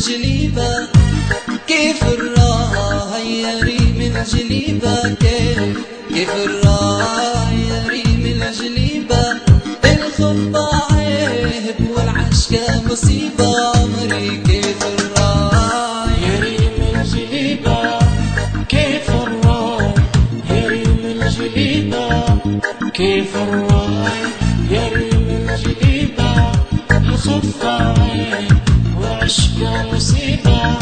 الجليبة كيف الراحة يا ريم الجليبة كيف الراحة يا ريم الجليبة الخطة عيب والعشقة مصيبة عمري كيف الراحة يا ريم الجليبة كيف الراحة يا ريم الجليبة كيف الراحة يا ريم الجليبة الخطة عيب وعشقة مصيبة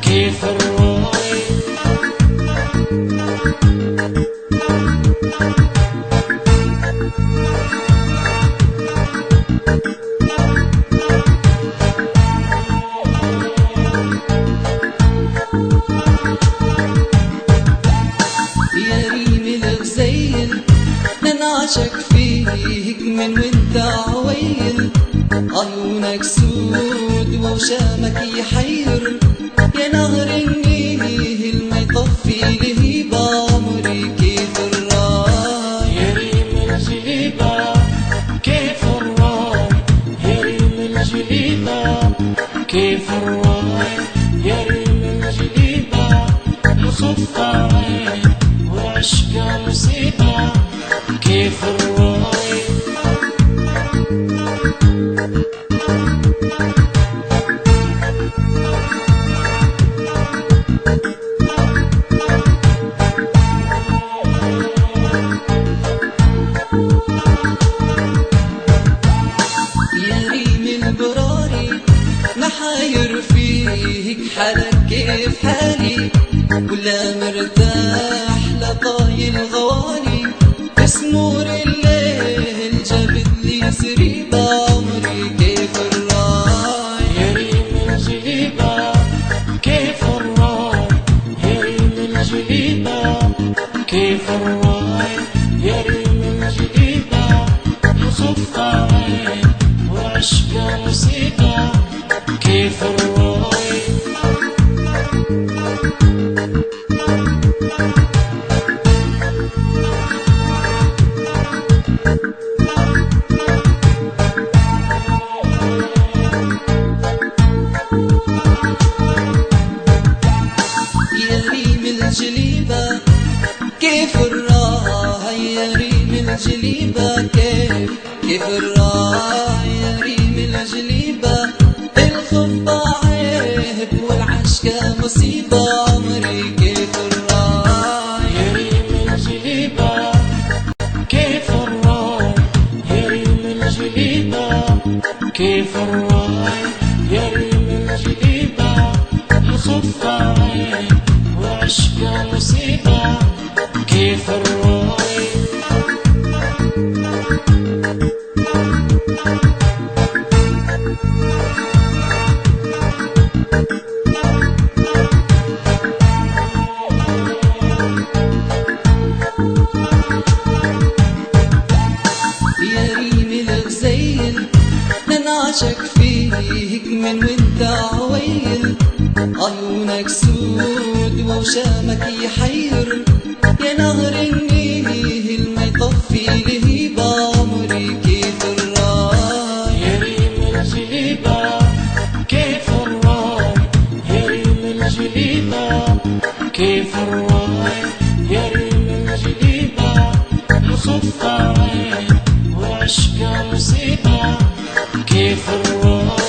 كيف الراحة يا ريم الغزيل ننعشق فيك من وانت عويل عيونك سود ووشامك يحير يا نهر النيل ما يطفي لهيبة عمري كيف الراحة يا ريم الجليبة كيف الراحة يا ريم الجليبة كيف الراحة يا ريم الجليبة الخطة عيب وعشقة مصيبة كيف الراحة يا ريم البراري محاير فيك حالك كيف حالي ولا مرتاح لطايل غوالي بسمور الليل جابت لي سريبة عمري كيف الراحة يا ريم الجليبة كيف الراحة يا ريم الجليبة كيف الراحة يا ريم الجليبة الخطة عيب وعشقة مصيبة كيف الراحة يا ريم الجليبة كيف الراحة يا ريم الجليبة كيف الراحة يا ريم الجليبة الخطة عيب والعشقة مصيبة عمري كيف الراحة يا ريم الجليبة كيف الراحة يا ريم الجليبة كيف الراحة يا ريم الجليبة الخطة عيب وعشقة مصيبة كيف الراحة يا ريم الغزيل ننعشق فيك من وانت عويل عيونك سود ووشامك يحير يا نهر النيل ما يطفي لهيبة عمري كيف الراحة يا ريم الجليبة كيف الراحة يا ريم الجليبة كيف الراحة يا ريم الجليبة الخطة عيب وعشقة مصيبة كيف الراحة